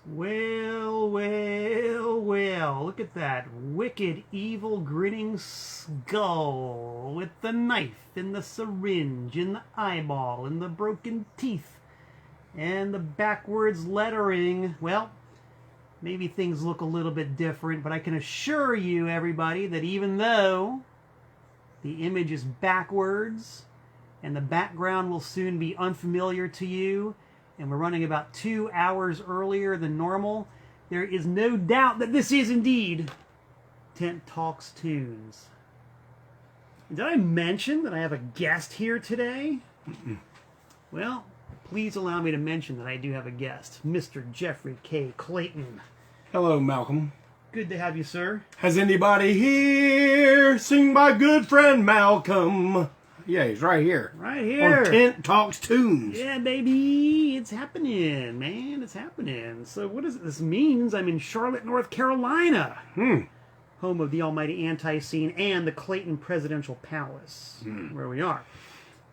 Well, well, well, look at that wicked, evil, grinning skull with the knife and the syringe and the eyeball and the broken teeth and the backwards lettering. Well, maybe things look a little bit different, but I can assure you, everybody, that even though the image is backwards and the background will soon be unfamiliar to you, and we're running about 2 hours earlier than normal, there is no doubt that this is indeed Tent Talks Tunes. Did I mention that I have a guest here today? Well, please allow me to mention that I do have a guest, Mr. Jeffrey K. Clayton. Hello, Malcolm. Good to have you, sir. Has anybody here seen my good friend Malcolm? Yeah, he's right here. Right here. On Tent Talks Tunes. Yeah, baby. It's happening, man. It's happening. So what does this means? I'm in Charlotte, North Carolina. Home of the almighty ANTiSEEN and the Clayton Presidential Palace, where we are.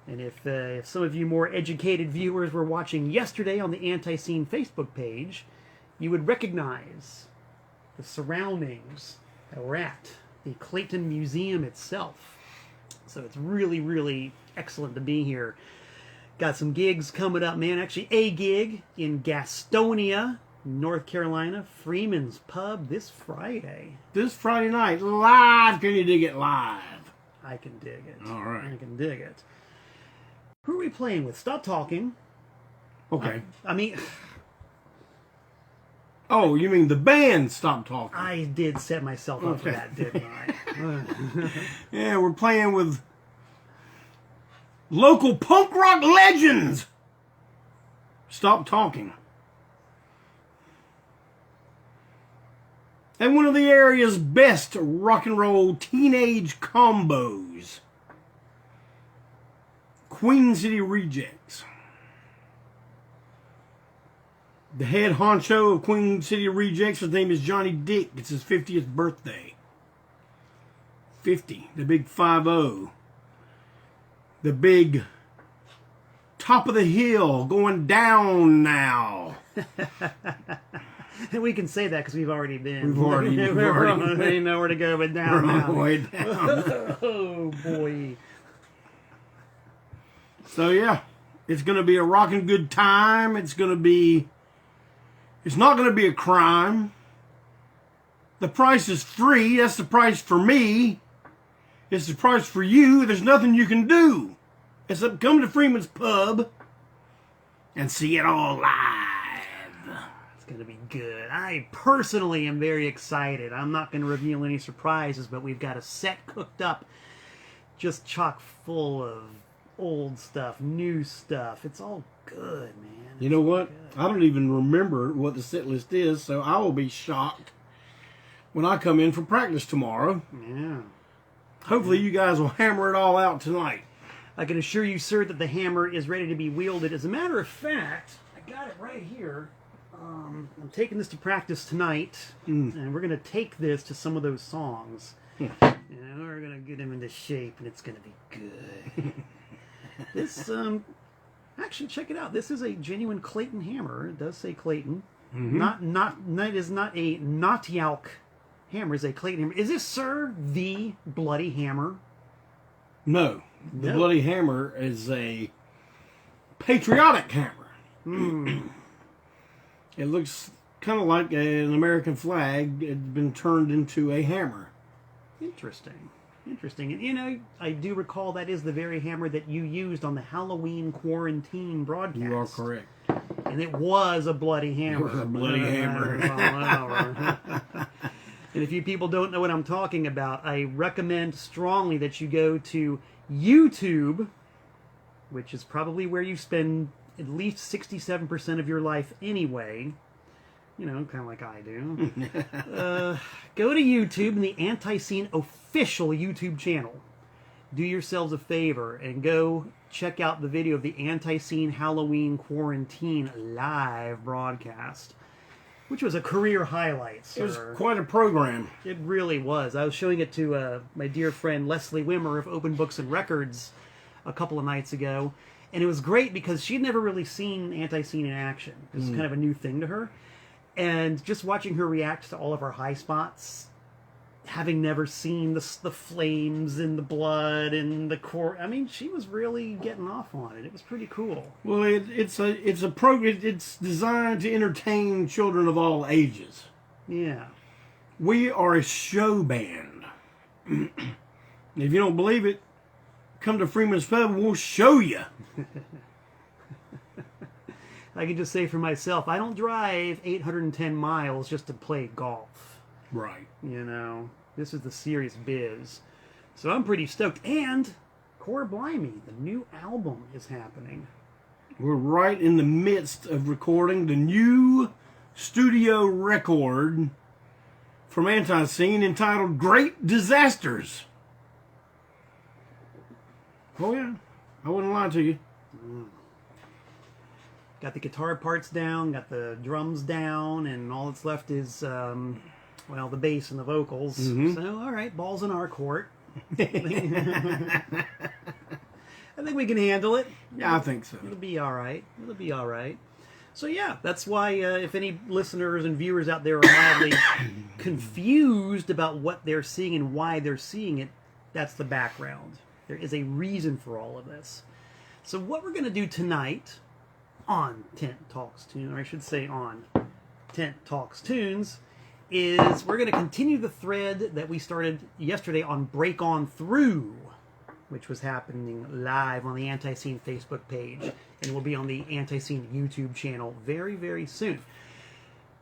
And if some of you more educated viewers were watching yesterday on the ANTiSEEN Facebook page, you would recognize the surroundings that we're at, the Clayton Museum itself. So it's really, really excellent to be here. Got some gigs coming up, man. Actually, a gig in Gastonia, North Carolina, Freeman's Pub this Friday. This Friday night, live. Can you dig it live? I can dig it. All right. I can dig it. Who are we playing with? Stop talking. Okay. I mean... Oh, you mean the band Stop Talking? I did set myself up for that, didn't I? Yeah, we're playing with local punk rock legends. Stop Talking. And one of the area's best rock and roll teenage combos. Queen City Rejects. The head honcho of Queen City Rejects, his name is Johnny Dick. It's his 50th birthday. 50, the big 50. The big top of the hill going down now. We can say that because we've already been. We've already been. Nowhere to go but down We're on now. the way down. Oh, boy. So, yeah, it's going to be a rocking good time. It's not going to be a crime. The price is free. That's the price for me. It's the price for you. There's nothing you can do except come to Freeman's Pub and see it all live. It's going to be good. I personally am very excited. I'm not going to reveal any surprises, but we've got a set cooked up just chock full of old stuff, new stuff. It's all good, man. You know what? I don't even remember what the set list is, so I will be shocked when I come in for practice tomorrow. Yeah. Hopefully you guys will hammer it all out tonight. I can assure you, sir, that the hammer is ready to be wielded. As a matter of fact, I got it right here. I'm taking this to practice tonight, and we're going to take this to some of those songs. And we're going to get them into shape, and it's going to be good. This, actually, check it out. This is a genuine Clayton hammer. It does say Clayton. It is not a Naughty-Alk hammer. It's a Clayton hammer. Is this, sir, the Bloody Hammer? No. The Bloody Hammer is a patriotic hammer. It looks kind of like an American flag. It's been turned into a hammer. Interesting. Interesting. And, you know, I do recall that is the very hammer that you used on the Halloween quarantine broadcast. You are correct. And it was a bloody hammer. It was a bloody hammer. And if you people don't know what I'm talking about, I recommend strongly that you go to YouTube, which is probably where you spend at least 67% of your life anyway. You know, kind of like I do. Go to YouTube and the ANTiSEEN official YouTube channel. Do yourselves a favor and go check out the video of the ANTiSEEN Halloween Quarantine live broadcast, which was a career highlight, sir. It was quite a program. It really was. I was showing it to my dear friend Leslie Wimmer of Open Books and Records a couple of nights ago, and it was great because she'd never really seen ANTiSEEN in action. It was kind of a new thing to her. And just watching her react to all of our high spots, having never seen the flames and the blood and the core, I mean, she was really getting off on it. It was pretty cool. Well, it's a program. It's designed to entertain children of all ages. Yeah. We are a show band. If you don't believe it, come to Freeman's Pub and we'll show you. I can just say for myself, I don't drive 810 miles just to play golf. Right. You know, this is the serious biz. So I'm pretty stoked. And, core blimey, the new album is happening. We're right in the midst of recording the new studio record from ANTiSEEN entitled Great Disasters. Oh yeah, I wouldn't lie to you. Got the guitar parts down, got the drums down, and all that's left is, well, the bass and the vocals. Mm-hmm. So, all right, ball's in our court. I think we can handle it. Yeah, I think so. It'll be all right. It'll be all right. So, yeah, that's why if any listeners and viewers out there are mildly confused about what they're seeing and why they're seeing it, that's the background. There is a reason for all of this. So what we're going to do tonight on Tent Talks Tunes, or I should say on Tent Talks Tunes, is we're going to continue the thread that we started yesterday on Break On Through, which was happening live on the ANTiSEEN Facebook page, and will be on the ANTiSEEN YouTube channel very, very soon.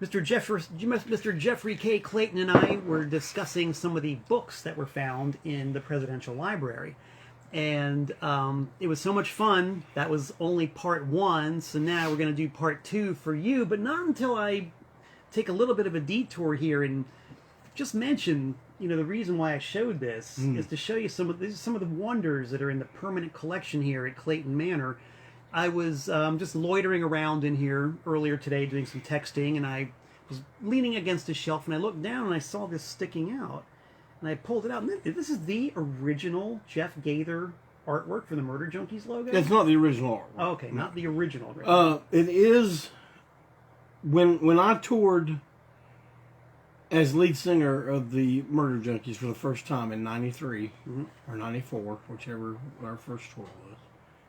Mr. Jeffrey K. Clayton and I were discussing some of the books that were found in the Presidential Library. And it was so much fun. That was only part 1, so now we're going to do part 2 for you, but not until I take a little bit of a detour here and just mention, you know, the reason why I showed this is to show you some of the wonders that are in the permanent collection here at Clayton Manor. I was just loitering around in here earlier today doing some texting, and I was leaning against a shelf, and I looked down and I saw this sticking out. And I pulled it out, and this is the original Jeff Gaither artwork for the Murder Junkies logo? It's not the original artwork. Oh, okay, not the original. It is, when I toured as lead singer of the Murder Junkies for the first time in 93, or 94, whichever our first tour was,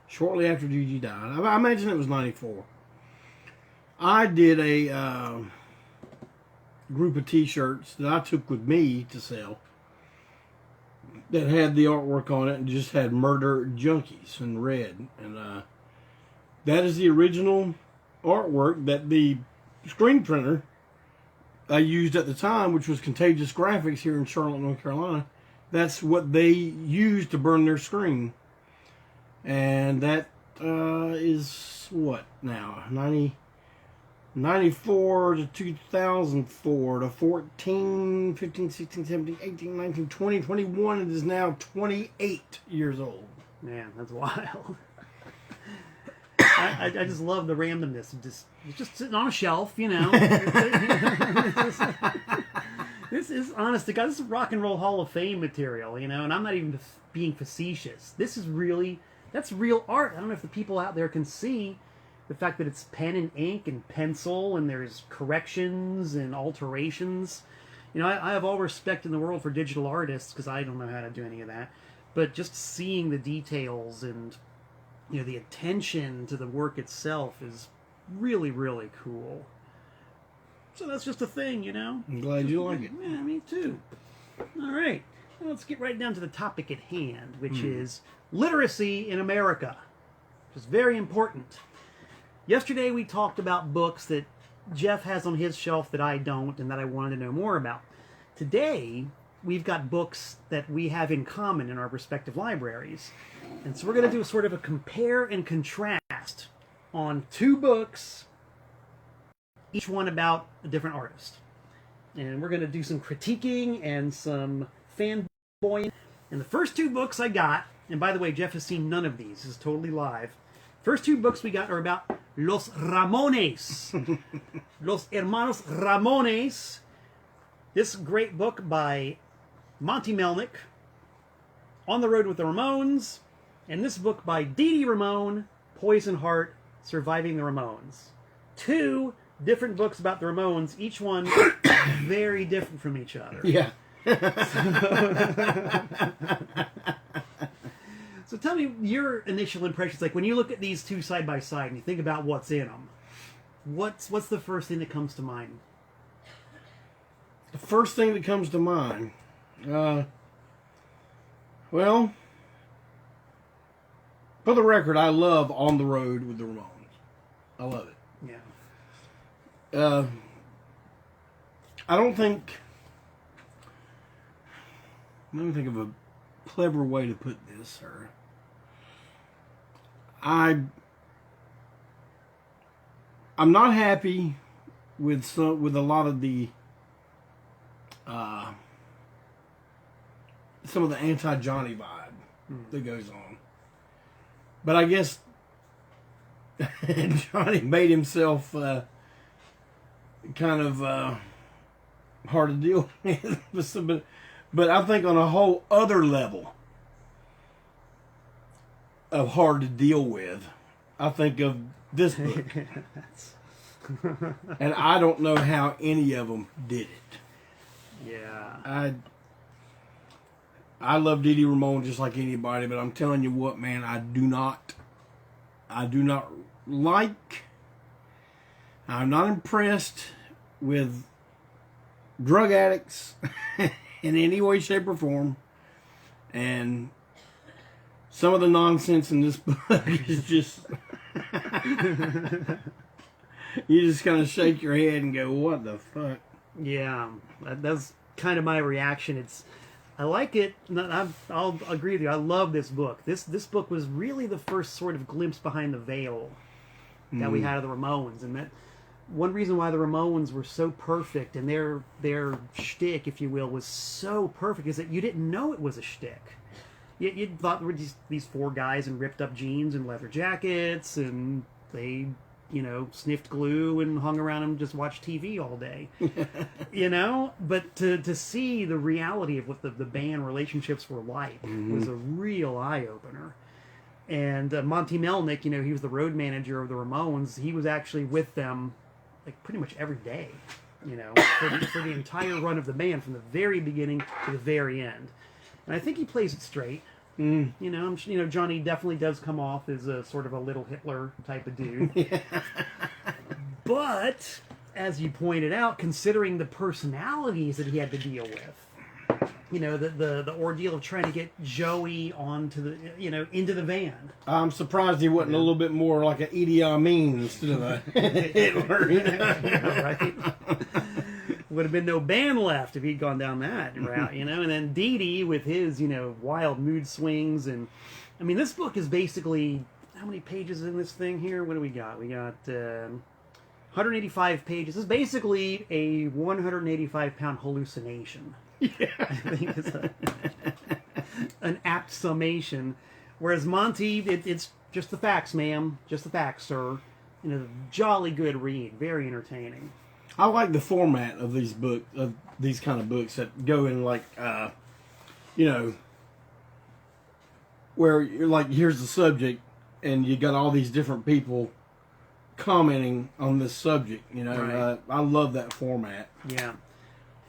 shortly after Gigi died. I imagine it was 94. I did a group of t-shirts that I took with me to sell that had the artwork on it and just had Murder Junkies in red. And that is the original artwork that the screen printer I used at the time, which was Contagious Graphics here in Charlotte, North Carolina. That's what they used to burn their screen. And that is what now? 94 to 2004 to 14, 15, 16, 17, 18, 19, 20, 21. It is now 28 years old. Man, that's wild. I just love the randomness of it's just sitting on a shelf, you know. This is, honest to God, this is Rock and Roll Hall of Fame material, you know, and I'm not even being facetious. This is really, that's real art. I don't know if the people out there can see the fact that it's pen and ink and pencil, and there's corrections and alterations. You know, I have all respect in the world for digital artists because I don't know how to do any of that. But just seeing the details and, you know, the attention to the work itself is really, really cool. So that's just a thing, you know? I'm glad you like it. Yeah, me too. All right. Well, let's get right down to the topic at hand, which is literacy in America, which is very important. Yesterday we talked about books that Jeff has on his shelf that I don't and that I wanted to know more about. Today, we've got books that we have in common in our respective libraries. And so we're going to do a sort of a compare and contrast on 2 books, each one about a different artist. And we're going to do some critiquing and some fanboying. And the first 2 books I got, and by the way, Jeff has seen none of these. This is totally live. First 2 books we got are about Los Ramones. Los Hermanos Ramones. This great book by Monty Melnick, On the Road with the Ramones, and this book by Dee Dee Ramone, Poison Heart, Surviving the Ramones. 2 different books about the Ramones, each one very different from each other. Yeah. So tell me your initial impressions. Like when you look at these two side by side and you think about what's in them, what's the first thing that comes to mind? The first thing that comes to mind, well, for the record, I love On the Road with the Ramones. I love it. Yeah. I don't think. Let me think of a clever way to put this, sir. I'm not happy with a lot of the some of the anti-Johnny vibe that goes on. But I guess Johnny made himself kind of hard to deal with. But I think on a whole other level of hard to deal with, I think of this book. And I don't know how any of them did it. Yeah. I love Dee Dee Ramone just like anybody, but I'm telling you what, man, I do not like, I'm not impressed with drug addicts in any way, shape, or form. And some of the nonsense in this book is just... you just kind of shake your head and go, what the fuck? Yeah, that's kind of my reaction. I like it. I'll agree with you. I love this book. This book was really the first sort of glimpse behind the veil that we had of the Ramones, and that one reason why the Ramones were so perfect and their shtick, if you will, was so perfect is that you didn't know it was a shtick. You thought there were these four guys in ripped up jeans and leather jackets, and they, sniffed glue and hung around and just watched TV all day. But to see the reality of what the band relationships were like was a real eye-opener. And Monty Melnick, he was the road manager of the Ramones. He was actually with them like pretty much every day, for the entire run of the band from the very beginning to the very end. And I think he plays it straight. Johnny definitely does come off as a sort of a little Hitler type of dude. But, as you pointed out, considering the personalities that he had to deal with, the ordeal of trying to get Joey onto the, into the van. I'm surprised he wasn't a little bit more like an Idi Amin instead of a Hitler. Yeah, right? Would have been no band left if he'd gone down that route, And then Dee Dee with his, wild mood swings. And, this book is basically, how many pages in this thing here? What do we got? We got 185 pages. This is basically a 185-pound hallucination. Yeah. I think it's an apt summation. Whereas Monty, it's just the facts, ma'am. Just the facts, sir. Jolly good read. Very entertaining. I like the format of these these kind of books that go in like, where you're like, here's the subject, and you got all these different people commenting on this subject. Right. I love that format. Yeah.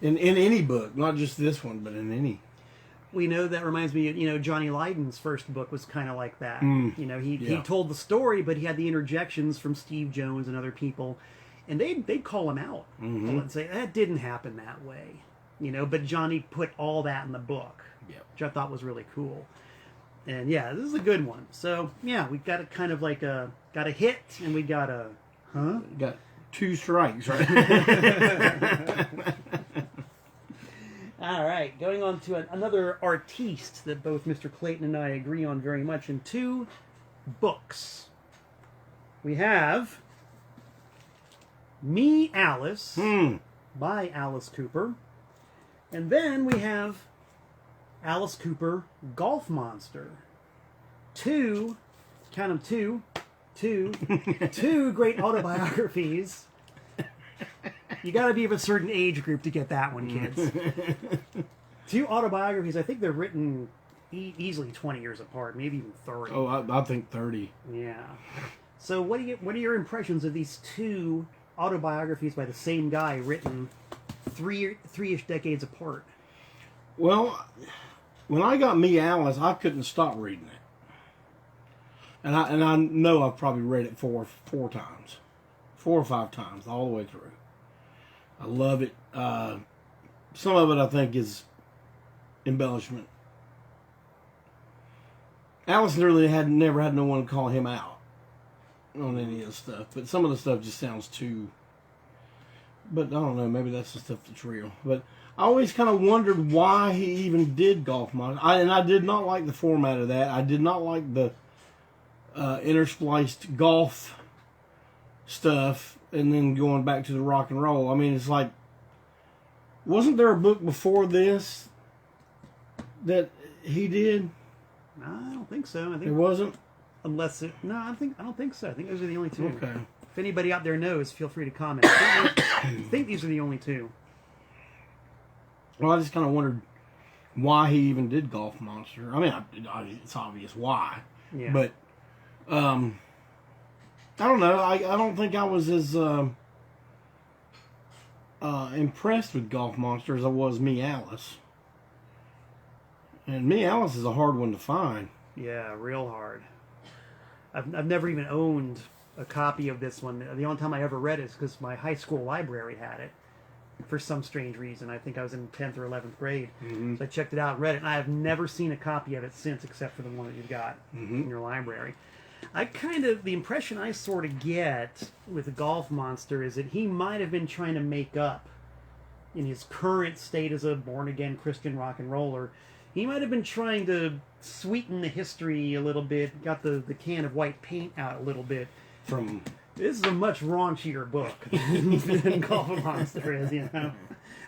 In any book, not just this one, but in any. We know that reminds me of, Johnny Lydon's first book was kind of like that. He told the story, but he had the interjections from Steve Jones and other people. And they'd call him out and say, that didn't happen that way. But Johnny put all that in the book, which I thought was really cool. And yeah, this is a good one. So yeah, we got it kind of like got a hit and we got a, Got two strikes, right? All right, going on to another artiste that both Mr. Clayton and I agree on very much in two books. We have Me, Alice, by Alice Cooper. And then we have Alice Cooper, Golf Monster. Two great autobiographies. You gotta be of a certain age group to get that one, kids. Two autobiographies, I think they're written easily 20 years apart, maybe even 30. Oh, I think 30. Yeah. So what are your impressions of these two autobiographies by the same guy written three-ish decades apart. Well, when I got Me, Alice, I couldn't stop reading it. And I know I've probably read it four times. 4 or 5 times, all the way through. I love it. Some of it I think is embellishment. Alice really never had no one call him out on any of the stuff, but some of the stuff just sounds too. But I don't know, maybe that's the stuff that's real. But I always kind of wondered why he even did Golf Monster. And I did not like the format of that. I did not like the interspliced golf stuff and then going back to the rock and roll. I mean, it's like, wasn't there a book before this that he did? No, I don't think so. I think it wasn't. Unless it, no, I don't think so. I think those are the only two. Okay. If anybody out there knows, feel free to comment. I think these are the only two. Well, I just kind of wondered why he even did Golf Monster. I mean, it's obvious why. Yeah. But I don't know. I don't think I was as impressed with Golf Monster as I was Me, Alice. And Me, Alice is a hard one to find. Yeah, real hard. I've never even owned a copy of this one. The only time I ever read it is because my high school library had it for some strange reason. I think I was in 10th or 11th grade. Mm-hmm. So I checked it out and read it, and I have never seen a copy of it since except for the one that you've got in your library. The impression I sort of get with the Golf Monster is that he might have been trying to make up in his current state as a born-again Christian rock and roller. He might have been trying to sweeten the history a little bit, got the can of white paint out a little bit. This is a much raunchier book than Golf Monster is, you know.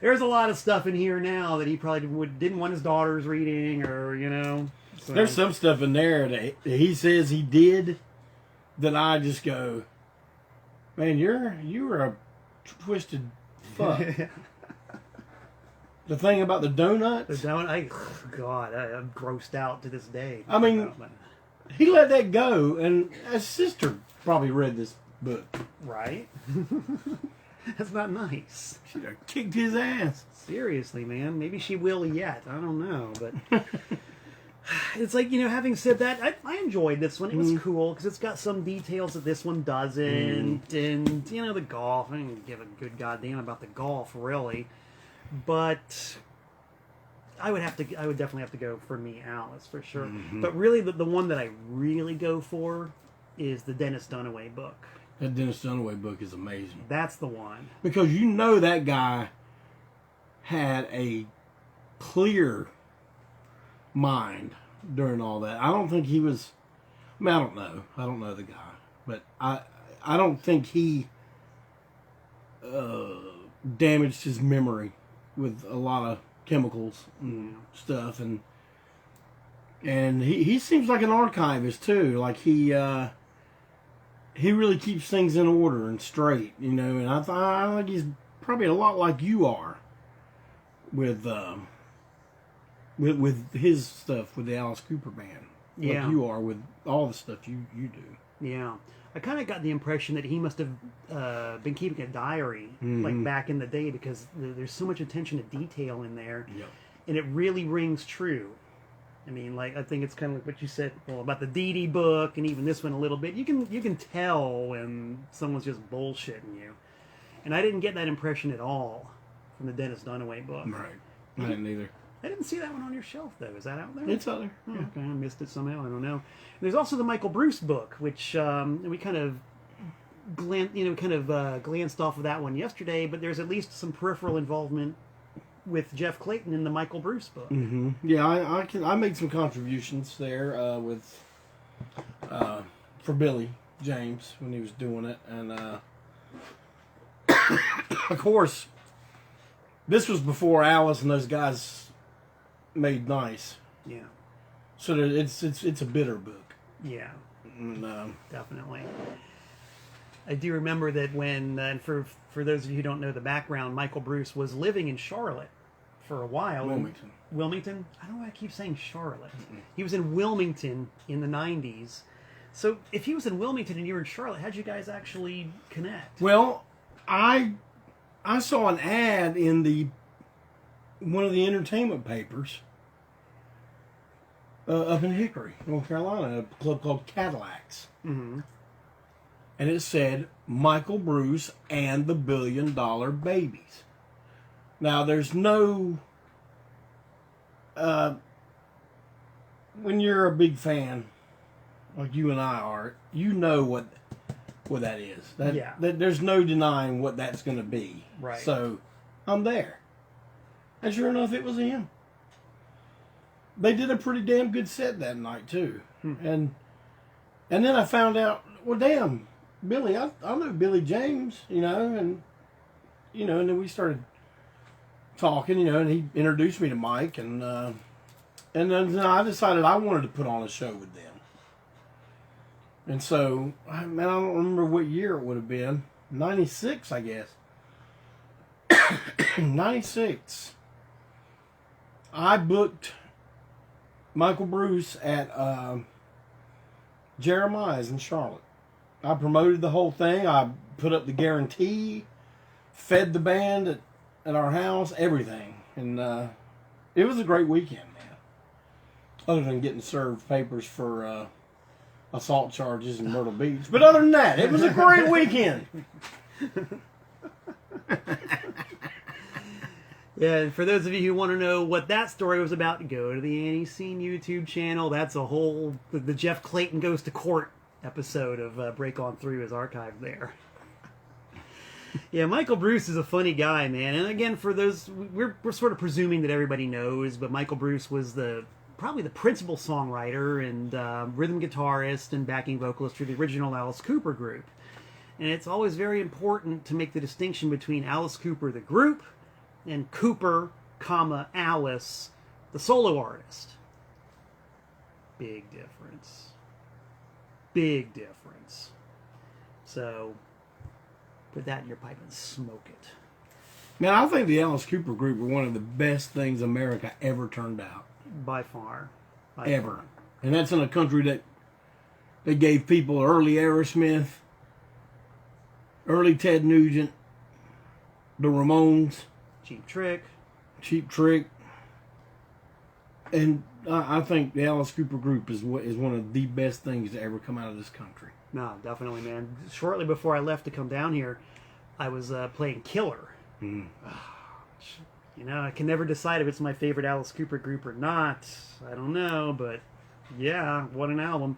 There's a lot of stuff in here now that he probably didn't want his daughters reading, or, you know. So. There's some stuff in there that he says he did that I just go, man, you're a twisted fuck. The thing about the donuts. I'm grossed out to this day. I mean, he let that go, and his sister probably read this book. Right? That's not nice. She'd have kicked his ass. Seriously, man. Maybe she will yet. I don't know, but it's like, you know, having said that, I enjoyed this one. It was cool because it's got some details that this one doesn't, and, you know, the golf. I didn't give a good goddamn about the golf, really. But I would definitely have to go for Me, Alice, for sure. But really, the one that I really go for is the Dennis Dunaway book. That Dennis Dunaway book is amazing. That's the one. Because you know that guy had a clear mind during all that. I don't think he was... I mean, I don't know. I don't know the guy. But I don't think he damaged his memory with a lot of chemicals and stuff, and he seems like an archivist too. Like he really keeps things in order and straight, you know. And I think he's probably a lot like you are with his stuff with the Alice Cooper band. Yeah, like you are with all the stuff you do. Yeah. I kind of got the impression that he must have been keeping a diary, like back in the day, because there's so much attention to detail in there, and it really rings true. I mean, like, I think it's kind of like what you said, well, about the Dee Dee book, and even this one a little bit. You can tell when someone's just bullshitting you, and I didn't get that impression at all from the Dennis Dunaway book. Right, I didn't either. I didn't see that one on your shelf, though. Is that out there? It's out there. Oh, okay, I missed it somehow. I don't know. There's also the Michael Bruce book, which we kind of glanced off of that one yesterday. But there's at least some peripheral involvement with Jeff Clayton in the Michael Bruce book. Mm-hmm. Yeah, I made some contributions there for Billy James when he was doing it, and of course, this was before Alice and those guys made nice. Yeah. So it's a bitter book. Yeah. And, definitely. I do remember that when, and for those of you who don't know the background, Michael Bruce was living in Charlotte for a while. Wilmington. Wilmington? I don't know why I keep saying Charlotte. He was in Wilmington in the 90s. So if he was in Wilmington and you were in Charlotte, how'd you guys actually connect? Well, I saw an ad in one of the entertainment papers up in Hickory, North Carolina, a club called Cadillacs. Mm-hmm. And it said Michael Bruce and the $1 Billion Babies. Now, there's no... when you're a big fan, like you and I are, you know what that is. There's no denying what that's going to be. Right. So, I'm there. And sure enough, it was him. They did a pretty damn good set that night, too. And then I found out, well, damn, Billy, I know Billy James, and then we started talking, and he introduced me to Mike, and then I decided I wanted to put on a show with them. And so, I don't remember what year it would have been. 96, I guess. 96. I booked Michael Bruce at Jeremiah's in Charlotte. I promoted the whole thing. I put up the guarantee, fed the band at our house, everything. And it was a great weekend, man. Other than getting served papers for assault charges in Myrtle Beach. But other than that, it was a great weekend. Yeah, and for those of you who want to know what that story was about, go to the ANTiSEEN YouTube channel. That's a whole... The Jeff Clayton Goes to Court episode of Break On Through is archived there. Yeah, Michael Bruce is a funny guy, man. And again, for those... We're sort of presuming that everybody knows, but Michael Bruce was probably the principal songwriter and rhythm guitarist and backing vocalist for the original Alice Cooper group. And it's always very important to make the distinction between Alice Cooper, the group, and Cooper, Alice, the solo artist. Big difference. Big difference. So, put that in your pipe and smoke it. Man, I think the Alice Cooper group were one of the best things America ever turned out. By far. Ever. And that's in a country that gave people early Aerosmith, early Ted Nugent, the Ramones, Cheap Trick. And I think the Alice Cooper group is one of the best things to ever come out of this country. No, definitely, man. Shortly before I left to come down here, I was playing Killer. I can never decide if it's my favorite Alice Cooper group or not. I don't know, but yeah, what an album.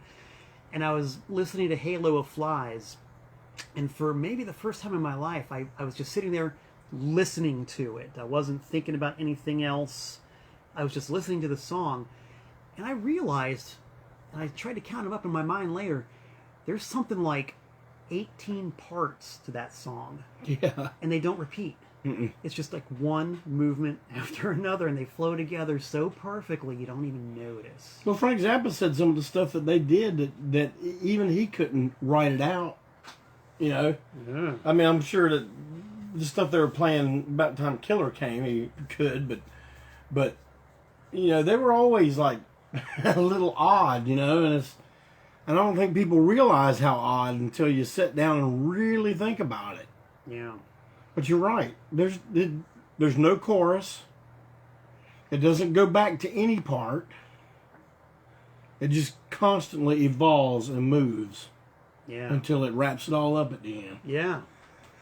And I was listening to Halo of Flies, and for maybe the first time in my life, I was just sitting there listening to it. I wasn't thinking about anything else. I was just listening to the song, and I realized, and I tried to count them up in my mind later, there's something like 18 parts to that song. Yeah. And they don't repeat. Mm-mm. It's just like one movement after another, and they flow together so perfectly you don't even notice. Well, Frank Zappa said some of the stuff that they did that even he couldn't write it out. Yeah. I mean, I'm sure that the stuff they were playing about the time Killer came, he could, but they were always like a little odd, and I don't think people realize how odd until you sit down and really think about it. Yeah. But you're right. There's no chorus. It doesn't go back to any part. It just constantly evolves and moves. Yeah. Until it wraps it all up at the end. Yeah.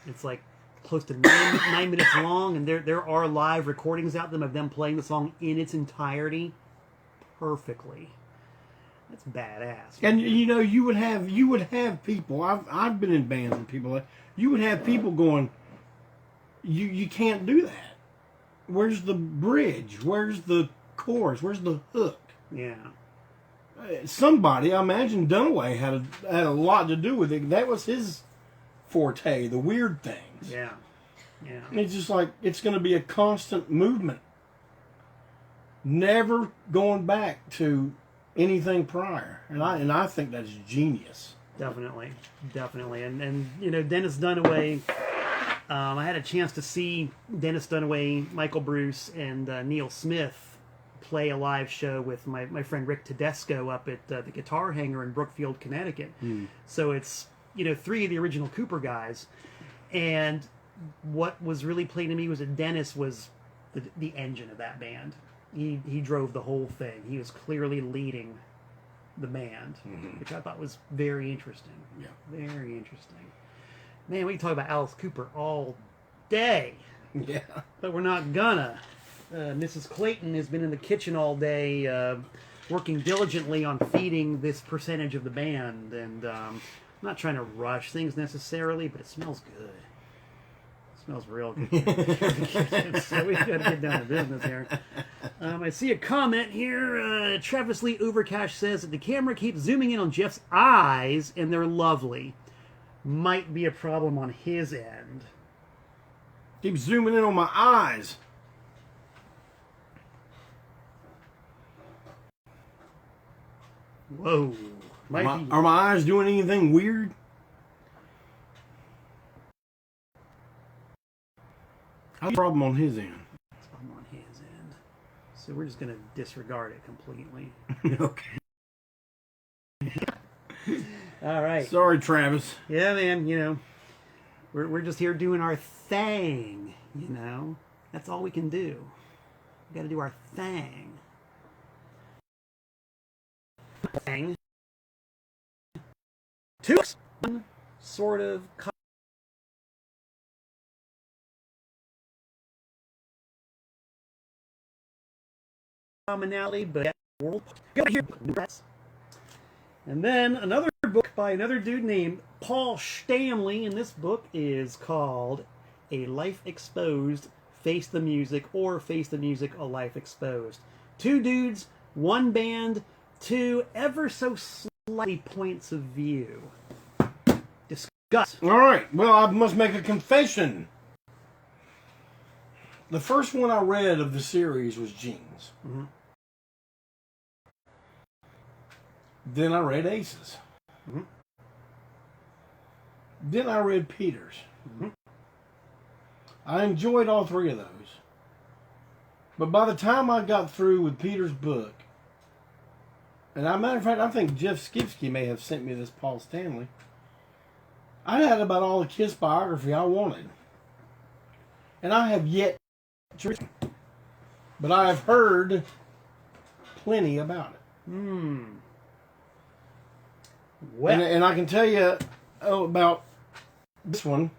It's like close to 9 minutes long, and there are live recordings out there of them playing the song in its entirety perfectly. That's badass. And you would have people. I've been in bands with people. You would have people going, you can't do that. Where's the bridge? Where's the chorus? Where's the hook? Yeah. Somebody, I imagine Dunaway had a lot to do with it. That was his forte, the weird things. Yeah. Yeah. And it's just like, it's going to be a constant movement. Never going back to anything prior. And I think that's genius. Definitely. And Dennis Dunaway, I had a chance to see Dennis Dunaway, Michael Bruce, and Neil Smith play a live show with my friend Rick Tedesco up at the Guitar Hangar in Brookfield, Connecticut. So it's, 3 of the original Cooper guys. And what was really plain to me was that Dennis was the engine of that band. He drove the whole thing. He was clearly leading the band, which I thought was very interesting. Yeah. Very interesting. Man, we can talk about Alice Cooper all day. Yeah. But we're not gonna. Mrs. Clayton has been in the kitchen all day working diligently on feeding this percentage of the band. And I'm not trying to rush things necessarily, but it smells good. It smells real good. So we've got to get down to business here. I see a comment here. Travis Lee Overcash says that the camera keeps zooming in on Jeff's eyes, and they're lovely. Might be a problem on his end. Keep zooming in on my eyes. Whoa. Are my eyes doing anything weird? How's the problem on his end? Problem on his end. So we're just going to disregard it completely. Okay. All right. Sorry, Travis. Yeah, man, you know, we're just here doing our thing, you know. That's all we can do. We got to do our thing. Thing. Two sort of commonality, but world. And then another book by another dude named Paul Stanley, and this book is called A Life Exposed, Face the Music, or Face the Music, A Life Exposed. Two dudes, one band, two ever so slightly points of view. Discuss. All right. Well, I must make a confession. The first one I read of the series was Jeans. Mm-hmm. Then I read Aces. Mm-hmm. Then I read Peters. Mm-hmm. I enjoyed all three of those. But by the time I got through with Peters' book, and as a matter of fact, I think Jeff Skipsky may have sent me this Paul Stanley, I had about all the Kiss biography I wanted. And I have yet to read it. But I have heard plenty about it. Well, and I can tell you about this one.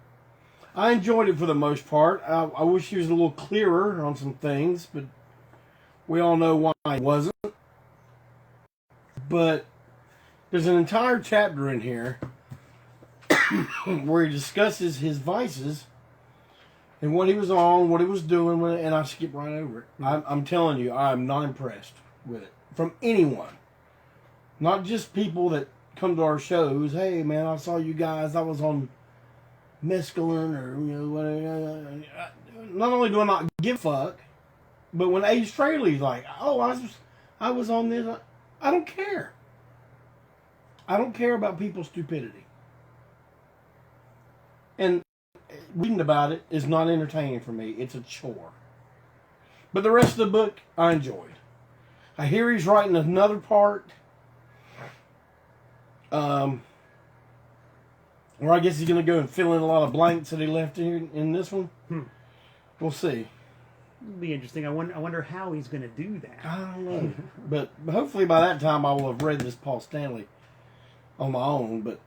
I enjoyed it for the most part. I wish he was a little clearer on some things, but we all know why he wasn't. But there's an entire chapter in here where he discusses his vices and what he was on, what he was doing, and I skip right over it. I'm telling you, I'm not impressed with it from anyone. Not just people that come to our shows. Hey, man, I saw you guys. I was on mescaline or, you know, whatever. Not only do I not give a fuck, but when Ace Frehley's like, oh, I was on this. I don't care. I don't care about people's stupidity. And reading about it is not entertaining for me. It's a chore. But the rest of the book, I enjoyed. I hear he's writing another part. Or I guess he's going to go and fill in a lot of blanks that he left in this one. We'll see. it'll be interesting. I wonder how he's going to do that. I don't know. But hopefully by that time I will have read this Paul Stanley on my own. But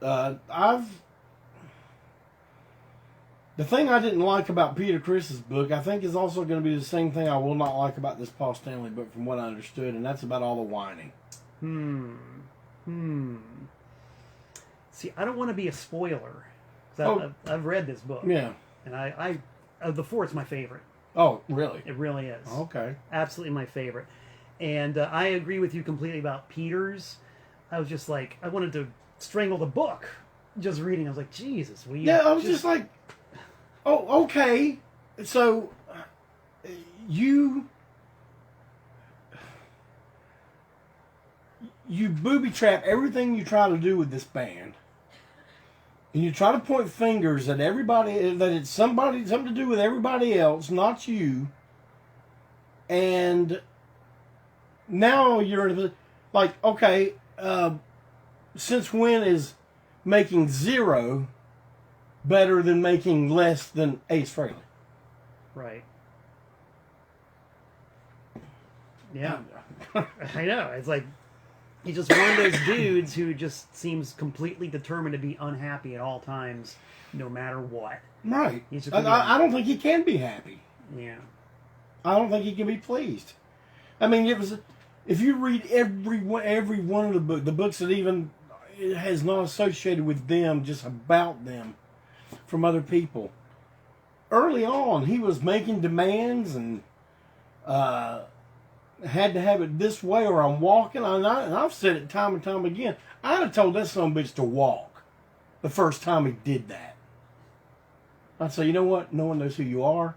the thing I didn't like about Peter Criss's book, I think is also going to be the same thing I will not like about this Paul Stanley book from what I understood, and that's about all the whining. See, I don't want to be a spoiler. 'Cause I've read this book. Yeah. And I of the four, it's my favorite. Oh, really? It really is. Okay. Absolutely my favorite. And I agree with you completely about Peters. I was just like, I wanted to strangle the book just reading. I was like, Jesus. I was just like, oh, okay. So, you booby trap everything you try to do with this band. And you try to point fingers at everybody, that it's something to do with everybody else, not you. And now you're in a, like, okay, since when is making zero better than making less than Ace Frehley. Right. Yeah. I know. It's like, he's just one of those dudes who just seems completely determined to be unhappy at all times, no matter what. Right. I don't think he can be happy. Yeah. I don't think he can be pleased. I mean, if you read every one of the books that even has not associated with them, just about them, from other people. Early on, he was making demands and had to have it this way or I'm walking. And I've said it time and time again. I'd have told that son of a bitch to walk the first time he did that. I'd say, you know what? No one knows who you are.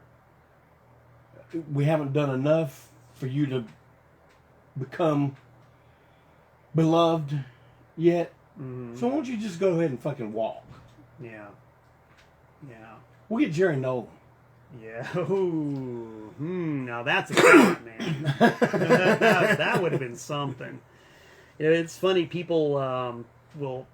We haven't done enough for you to become beloved yet. Mm-hmm. So why don't you just go ahead and fucking walk? Yeah. Yeah. We'll get Jerry Nolan. Yeah. Ooh. Now that's a good one, man. that would have been something. You know, it's funny, people will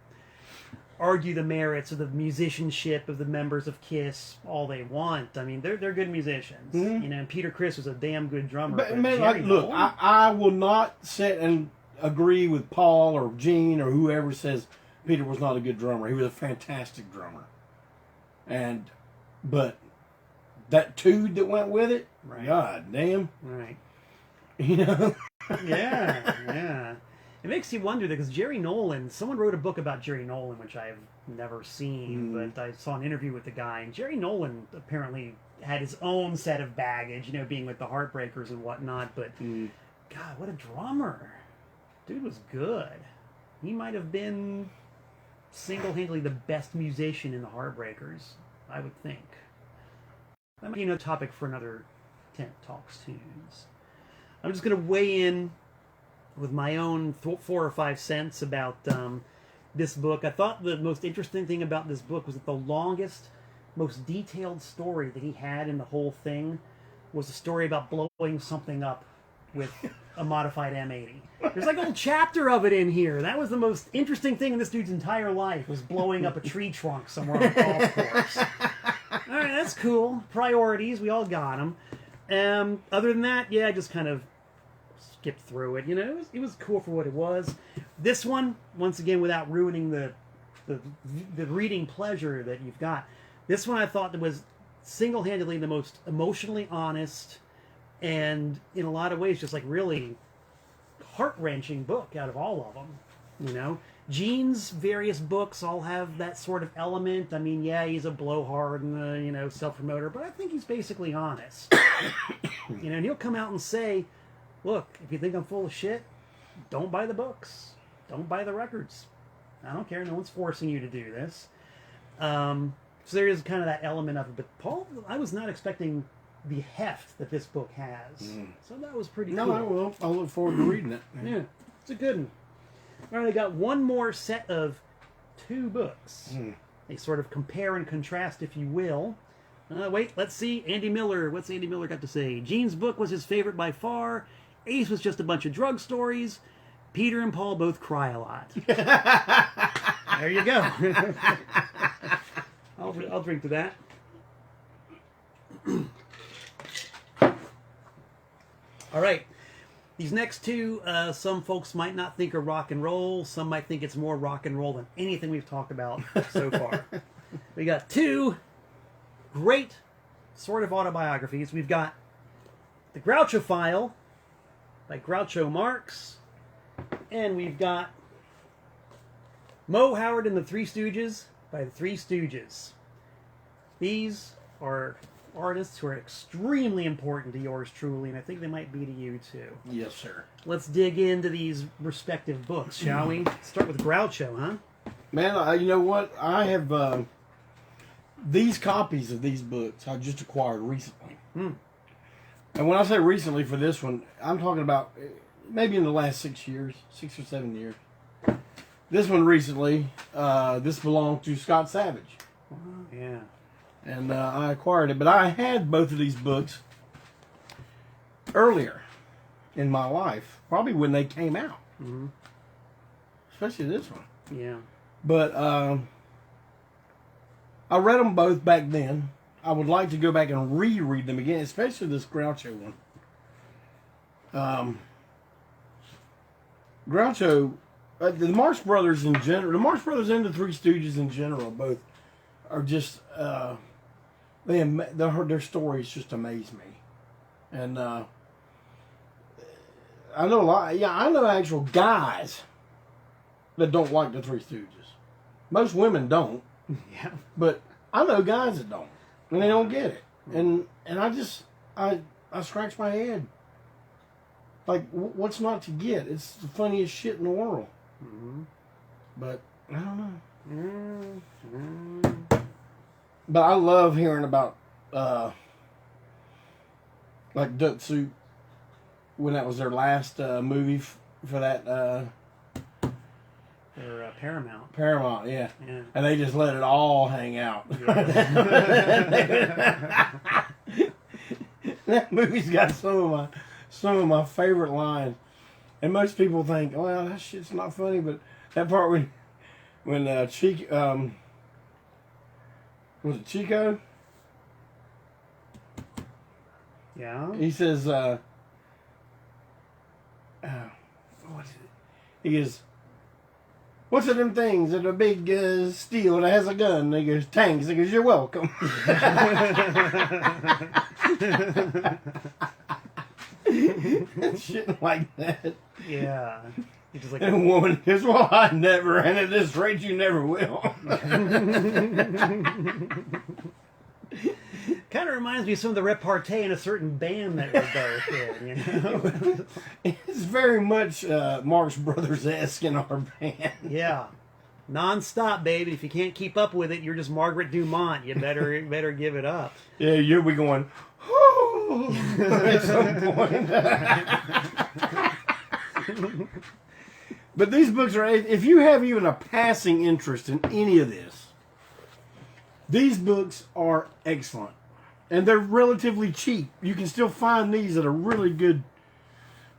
argue the merits of the musicianship of the members of Kiss all they want. I mean, they're good musicians. Mm-hmm. You know, and Peter Criss was a damn good drummer. But man, look, I will not sit and agree with Paul or Gene or whoever says Peter was not a good drummer. He was a fantastic drummer. But that tude that went with it, right. God damn. Right. You know? Yeah. It makes you wonder, because Jerry Nolan, someone wrote a book about Jerry Nolan, which I've never seen, but I saw an interview with the guy, and Jerry Nolan apparently had his own set of baggage, you know, being with the Heartbreakers and whatnot, but God, what a drummer. Dude was good. He might have been single-handedly the best musician in the Heartbreakers, I would think. That might be a topic for another Tent Talks Tunes. I'm just going to weigh in with my own 4 or 5 cents about this book. I thought the most interesting thing about this book was that the longest, most detailed story that he had in the whole thing was a story about blowing something up with a modified M80. There's like a whole chapter of it in here. That was the most interesting thing in this dude's entire life, was blowing up a tree trunk somewhere on a golf course. All right, that's cool. Priorities, we all got them. Other than that, yeah, I just kind of skipped through it. You know, it was cool for what it was. This one, once again, without ruining the reading pleasure that you've got, this one I thought that was single-handedly the most emotionally honest and, in a lot of ways, just like really heart-wrenching book out of all of them. You know, Gene's various books all have that sort of element. I mean, yeah, he's a blowhard and a, self-promoter, but I think he's basically honest. You know, and he'll come out and say, look, if you think I'm full of shit, don't buy the books. Don't buy the records. I don't care. No one's forcing you to do this. So there is kind of that element of it. But Paul, I was not expecting the heft that this book has. So that was pretty cool. No, I will. I'll look forward to reading it. Yeah, it's a good one. All right, I got one more set of 2 books. They sort of compare and contrast, if you will. Wait, let's see. Andy Miller. What's Andy Miller got to say? Gene's book was his favorite by far. Ace was just a bunch of drug stories. Peter and Paul both cry a lot. There you go. I'll drink to that. All right. These next 2, some folks might not think are rock and roll. Some might think it's more rock and roll than anything we've talked about so far. We got 2 great sort of autobiographies. We've got The Groucho File by Groucho Marx, and we've got Moe Howard and the Three Stooges by the Three Stooges. These are artists who are extremely important to yours truly, and I think they might be to you too. Yes, sir. Let's dig into these respective books, shall we? Start with Groucho, huh? Man, you know what? I have these copies of these books I just acquired recently. And when I say recently for this one, I'm talking about maybe in the last 6 years, 6 or 7 years. This one recently, this belonged to Scott Savage. Yeah. And I acquired it. But I had both of these books earlier in my life, probably when they came out. Especially this one. Yeah. But I read them both back then. I would like to go back and reread them again, especially this Groucho one. Groucho, the Marx Brothers in general, the Marx Brothers and the Three Stooges in general, both are just their stories just amaze me, and I know a lot. Yeah, I know actual guys that don't like the Three Stooges. Most women don't. Yeah. But I know guys that don't, and they don't get it, and I scratch my head. Like, what's not to get? It's the funniest shit in the world. Mm-hmm. But I don't know. Mm-hmm. But I love hearing about like Duck Soup when that was their last movie for that. Or Paramount. Paramount, yeah. And they just let it all hang out. Yeah. That movie's got some of my favorite lines. And most people think, well, that shit's not funny, but that part when Chico, was it Chico? Yeah. He says, what is it? He goes, what's of them things that a big steel that has a gun? And he goes, tanks. He goes, you're welcome. Shit like that. Yeah. Just like and a woman goes, well, I never, and at this rate you never will. Kind of reminds me of some of the repartee in a certain band that we're both in, you know? It's very much Marx Brothers-esque in our band. Yeah. Non-stop, baby. If you can't keep up with it, you're just Margaret Dumont. You better give it up. Yeah, you'll be going, oh, at some point. But these books are, if you have even a passing interest in any of this, these books are excellent. And they're relatively cheap. You can still find these at a really good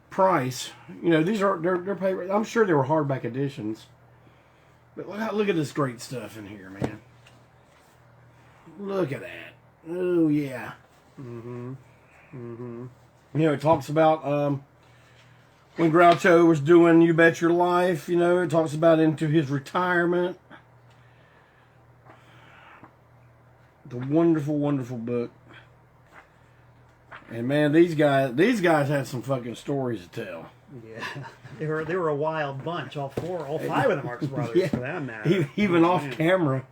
price. You know, these are, they're paper. I'm sure they were hardback editions. But look at this great stuff in here, man. Look at that. Oh, yeah. Mm-hmm. Mm-hmm. You know, it talks about when Groucho was doing You Bet Your Life, you know, it talks about into his retirement. It's a wonderful, wonderful book. And man, these guys had some fucking stories to tell. Yeah, they were a wild bunch. All five of the Marx Brothers, yeah, for that matter. Even off camera.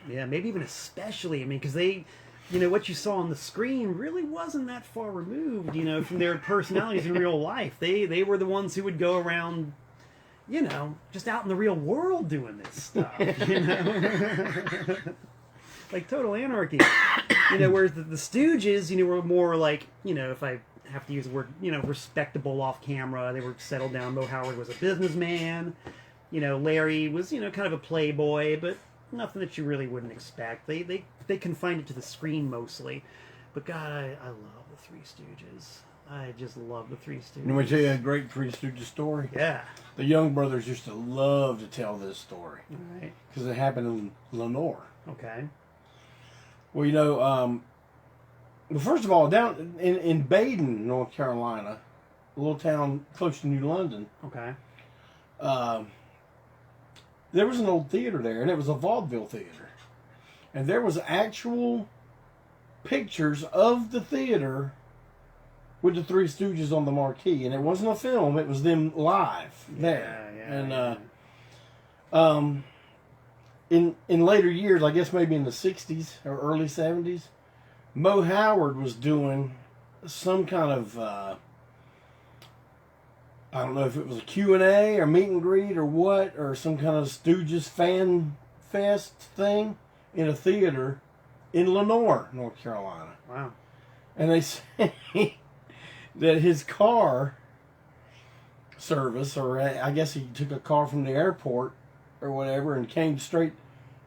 Yeah, maybe even especially. I mean, because they, you know, what you saw on the screen really wasn't that far removed, you know, from their personalities in real life. They were the ones who would go around, you know, just out in the real world doing this stuff, you know. Like total anarchy. You know, whereas the Stooges, you know, were more like, you know, if I have to use the word, you know, respectable off camera. They were settled down. Mo Howard was a businessman. You know, Larry was, you know, kind of a playboy, but nothing that you really wouldn't expect. They confined it to the screen mostly. But God, I love the Three Stooges. I just love the Three Stooges. Let me tell you a great Three Stooges story. Yeah. The Young Brothers used to love to tell this story. Right. Because it happened in Lenore. Okay. Well, you know, well, first of all, down in Baden, North Carolina, a little town close to New London. Okay. There was an old theater there, and it was a vaudeville theater. And there was actual pictures of the theater with the Three Stooges on the marquee. And it wasn't a film, it was them live there. Yeah, and in later years, I guess maybe in the 60s or early 70s, Mo Howard was doing some kind of, I don't know if it was a Q&A or meet and greet or what, or some kind of Stooges fan fest thing in a theater in Lenore, North Carolina. Wow. And they say that his car service, or I guess he took a car from the airport or whatever and came straight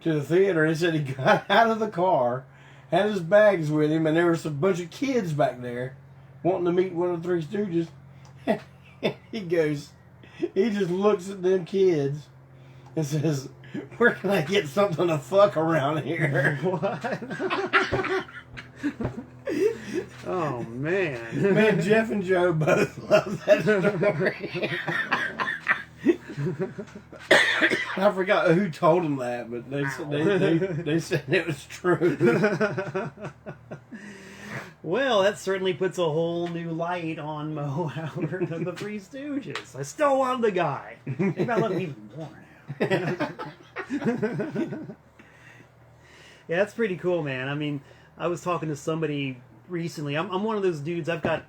to the theater. And he said he got out of the car, had his bags with him, and there was a bunch of kids back there wanting to meet one of the Three Stooges. He just looks at them kids and says, Where can I get something to fuck around here? What? Oh, man. Man, Jeff and Joe both love that story. I forgot who told them that, but they said it was true. Well, that certainly puts a whole new light on Mo Howard of the Three Stooges. I still love the guy. Maybe I love him even more now. Yeah, that's pretty cool, man. I mean, I was talking to somebody recently. I'm one of those dudes. I've got,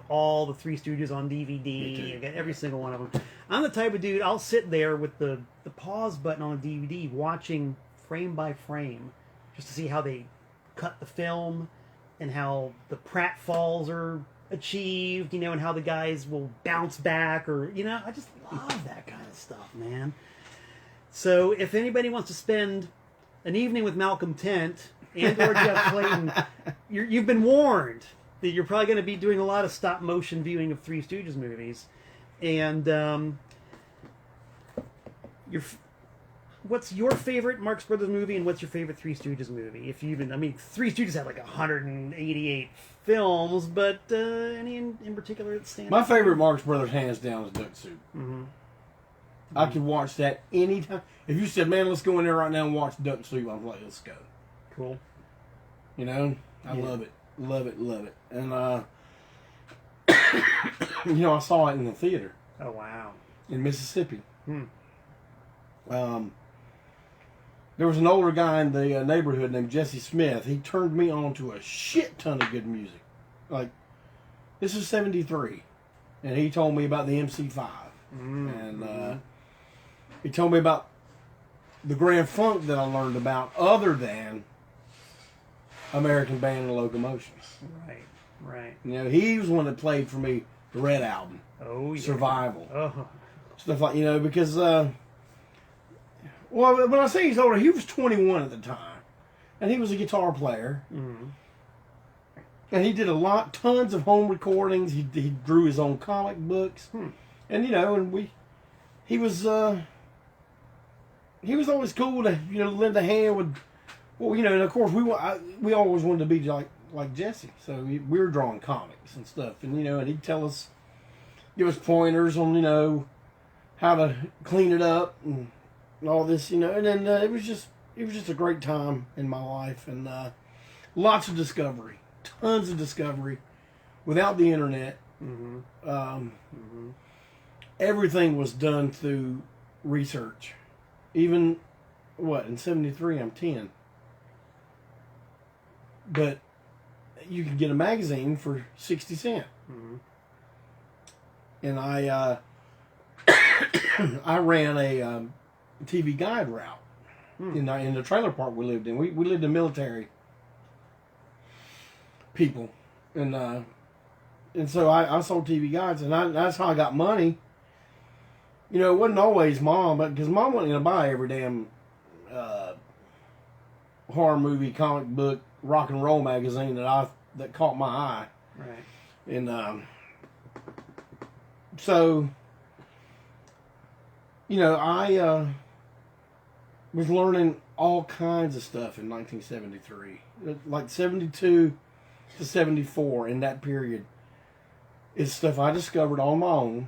all the Three Stooges on DVD. I got every single one of them. I'm the type of dude, I'll sit there with the pause button on the DVD watching frame by frame just to see how they cut the film and how the pratfalls are achieved, and how the guys will bounce back or, I just love that kind of stuff, man. So if anybody wants to spend an evening with Malcolm Tent and or Jeff Clayton, you've been warned that you're probably going to be doing a lot of stop motion viewing of Three Stooges movies. And what's your favorite Marx Brothers movie, and what's your favorite Three Stooges movie? If you even, Three Stooges have like 188 films, but any in particular that stand out? My favorite Marx Brothers, hands down, is Duck Soup. Mm-hmm. I could watch that anytime. If you said, man, let's go in there right now and watch Duck Soup, I'm like, let's go. Cool. I love it. Love it, love it. And, I saw it in the theater. Oh, wow. In Mississippi. Hmm. There was an older guy in the neighborhood named Jesse Smith. He turned me on to a shit ton of good music. Like, this is 73. And he told me about the MC5. And he told me about the Grand Funk that I learned about other than American Band and Locomotion. Right. He was one that played for me the Red Album. Oh, yeah. Survival. Oh. Stuff like, because, well, when I say he's older, he was 21 at the time. And he was a guitar player. Mm-hmm. And he did tons of home recordings. He drew his own comic books. And, he was always cool to, lend a hand with, and of course, we always wanted to be like Jesse. So we were drawing comics and stuff. And, and he'd give us pointers on, how to clean it up and all this, and then it was just a great time in my life. And lots of discovery. Tons of discovery without the internet. Everything was done through research. Even, in 73, I'm 10. But you could get a magazine for 60 cents. And I ran a TV guide route in the trailer park we lived in. We lived in military people. And so I sold TV guides, and that's how I got money. It wasn't always Mom, because Mom wasn't going to buy every damn horror movie, comic book, rock and roll magazine that caught my eye. Right. And so, I was learning all kinds of stuff in 1973. Like 72 to 74, in that period, is stuff I discovered on my own.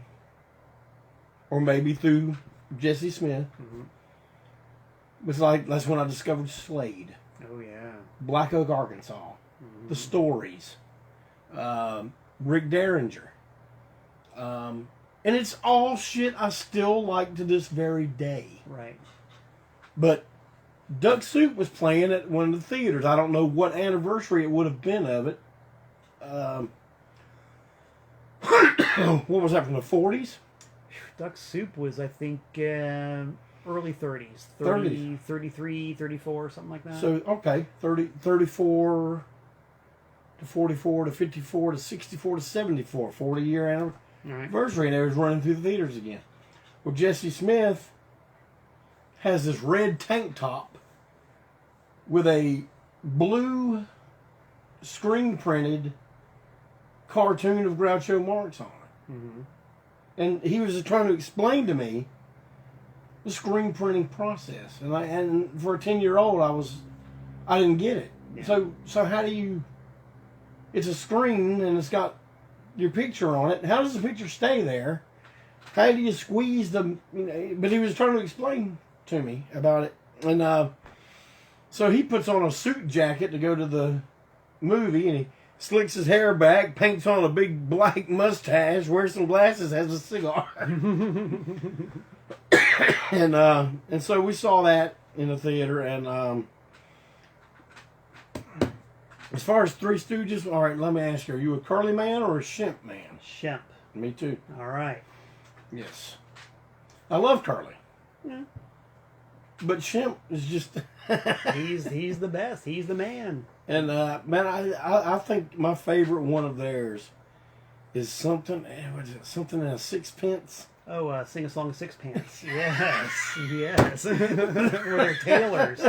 Or maybe through Jesse Smith. It's like, that's when I discovered Slade. Oh, yeah. Black Oak, Arkansas. The Stories. Rick Derringer. And it's all shit I still like to this very day. Right. But Duck Soup was playing at one of the theaters. I don't know what anniversary it would have been of it. What was that, from the 40s? Duck Soup was, I think, early 30s. 30, 33, 34, something like that. So, okay, 34 to 44 to 54 to 64 to 74, 40-year anniversary, and it was running through the theaters again. Well, Jesse Smith has this red tank top with a blue screen-printed cartoon of Groucho Marx on it. And he was trying to explain to me the screen printing process, and for a 10-year-old, I didn't get it. Yeah. So how do you? It's a screen and it's got your picture on it. How does the picture stay there? How do you squeeze the? But he was trying to explain to me about it, and so he puts on a suit jacket to go to the movie, and he slicks his hair back, paints on a big black mustache, wears some glasses, has a cigar. And so we saw that in the theater, and as far as Three Stooges, all right, let me ask you, are you a Curly man or a Shemp man? Shemp. Me too. All right. Yes. I love Curly. Yeah. But Shemp is just... he's the best. He's the man. And, man, I think my favorite one of theirs is something... What is it? Something in a Sixpence? Oh, Sing a Song Sixpence. Yes. Yes. Where they're tailors.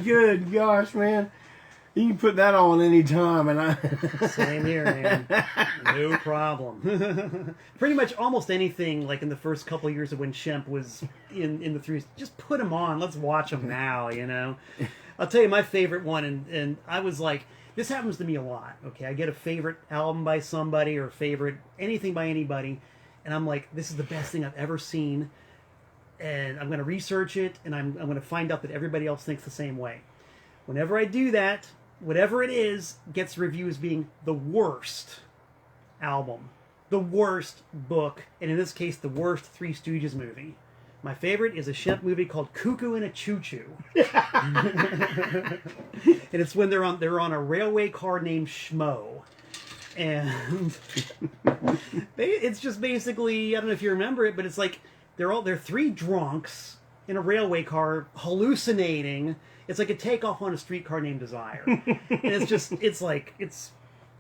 Good gosh, man. You can put that on any time, and Same here, man. No problem. Pretty much almost anything, like in the first couple of years of when Shemp was in the threes, just put him on. Let's watch him now, you know. I'll tell you my favorite one, and I was like, this happens to me a lot, okay? I get a favorite album by somebody or favorite anything by anybody, and I'm like, this is the best thing I've ever seen, and I'm going to research it, and I'm going to find out that everybody else thinks the same way. Whenever I do that, whatever it is gets reviews being the worst album, the worst book, and in this case, the worst Three Stooges movie. My favorite is a Shemp movie called Cuckoo in a Choo Choo. And it's when they're on a railway car named Schmo. And it's just basically, I don't know if you remember it, but it's like they're three drunks in a railway car hallucinating. It's like a takeoff on a streetcar named Desire. And it's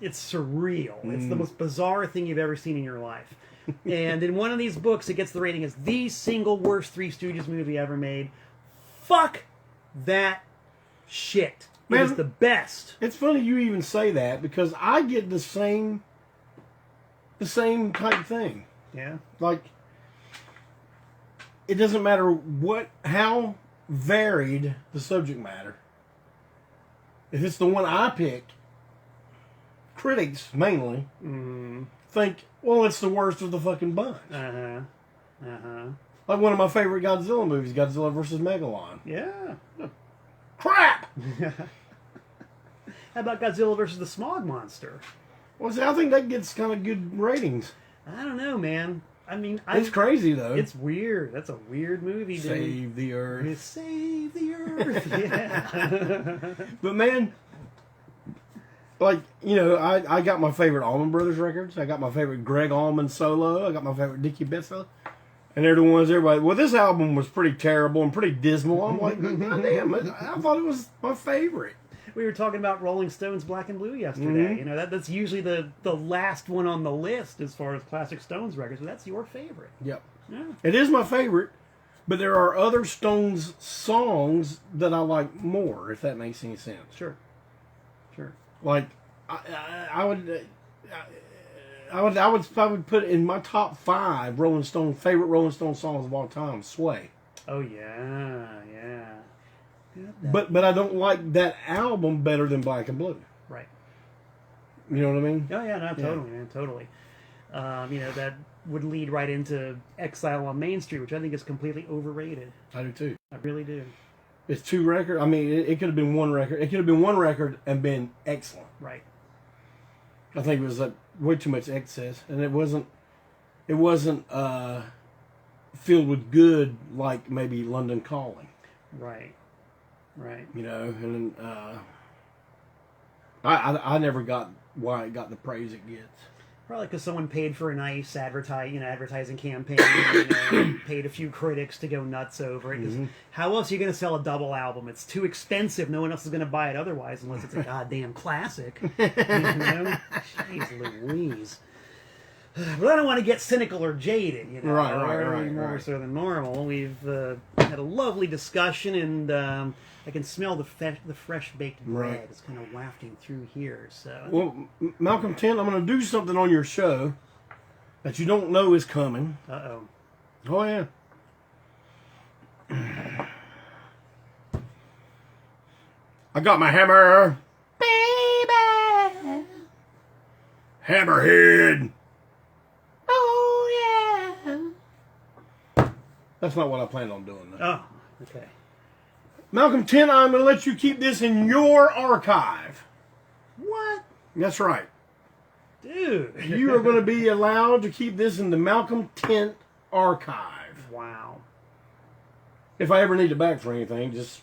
surreal. It's the most bizarre thing you've ever seen in your life. And in one of these books, it gets the rating as the single worst Three Stooges movie ever made. Fuck that shit. It is the best. It's funny you even say that, because I get the same type thing. Yeah. Like, it doesn't matter how varied the subject matter. If it's the one I pick, critics mainly think, well, it's the worst of the fucking bunch. Like one of my favorite Godzilla movies, Godzilla vs. Megalon. Yeah. Crap! How about Godzilla vs. the Smog Monster? Well, see, I think that gets kind of good ratings. I don't know, man. I mean, it's crazy, though. It's weird. That's a weird movie, dude. Save the Earth. Save the Earth. Yeah. But, man, like, you know, I got my favorite Allman Brothers records. I got my favorite Greg Allman solo. I got my favorite Dickie Betts solo. And they're the ones everybody... Well, this album was pretty terrible and pretty dismal. I'm like, God damn, I thought it was my favorite. We were talking about Rolling Stones Black and Blue yesterday. You know, that's usually the last one on the list as far as classic Stones records. So that's your favorite. Yep. Yeah. It is my favorite, but there are other Stones songs that I like more, if that makes any sense. Sure. Like, I would probably put in my top 5 favorite Rolling Stone songs of all time, Sway. Oh, yeah. But I don't like that album better than Black and Blue. Right. You know what I mean? Oh, yeah, no, totally, man, totally. You know, that would lead right into Exile on Main Street, which I think is completely overrated. I do, too. I really do. It's 2 records. I mean, it could have been 1 record. It could have been 1 record and been excellent. Right. I think it was way too much excess, and it wasn't filled with good like maybe London Calling. Right. You know, and I never got why it got the praise it gets. Probably because someone paid for a nice advertising campaign, paid a few critics to go nuts over it. 'Cause how else are you going to sell a double album? It's too expensive. No one else is going to buy it otherwise, unless it's a goddamn classic. You know? Jeez Louise. But I don't want to get cynical or jaded, you know. Right. More so than normal. We've had a lovely discussion, and I can smell the fresh baked bread. Right. It's kind of wafting through here. So, well, Malcolm 10, I'm going to do something on your show that you don't know is coming. Uh-oh. Oh, yeah. I got my hammer. Baby. Hammerhead. Oh, yeah. That's not what I planned on doing, though. Oh, okay. Malcolm 10, I'm going to let you keep this in your archive. What? That's right. Dude. You are going to be allowed to keep this in the Malcolm 10 archive. Wow. If I ever need it back for anything, just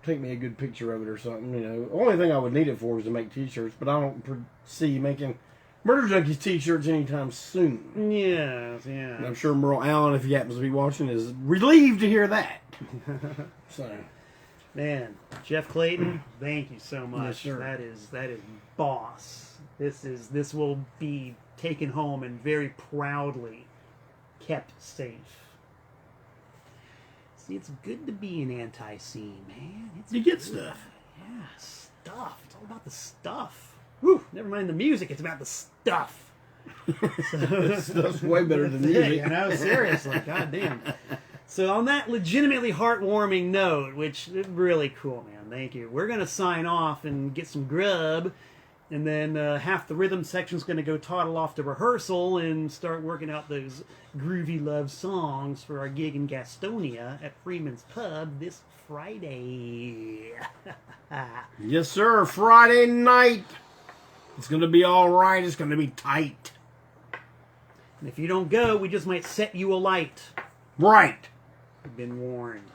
take me a good picture of it or something. You know, the only thing I would need it for is to make T-shirts, but I don't see making Murder Junkies T-shirts anytime soon. Yes, yeah. And I'm sure Merle Allen, if he happens to be watching, is relieved to hear that. So, man, Jeff Clayton, thank you so much. Yes, sir. That is boss. This will be taken home and very proudly kept safe. See, it's good to be an anti-scene, man. It's you get good. stuff. Yeah, stuff. It's all about the stuff. Whew, never mind the music. It's about the stuff. Stuff's way better than music. You know, seriously, goddamn. So on that legitimately heartwarming note, which is really cool, man. Thank you. We're gonna sign off and get some grub, and then half the rhythm section's gonna go toddle off to rehearsal and start working out those groovy love songs for our gig in Gastonia at Freeman's Pub this Friday. Yes, sir. Friday night. It's going to be all right. It's going to be tight. And if you don't go, we just might set you alight. Right. You've been warned.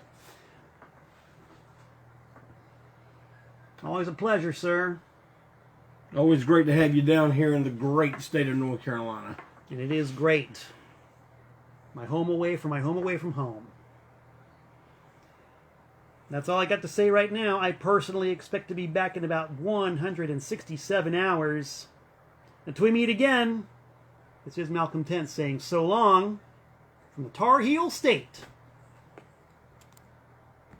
Always a pleasure, sir. Always great to have you down here in the great state of North Carolina. And it is great. My home away from home. That's all I got to say right now. I personally expect to be back in about 167 hours. Until we meet again, this is Malcolm 10 saying so long from the Tar Heel State.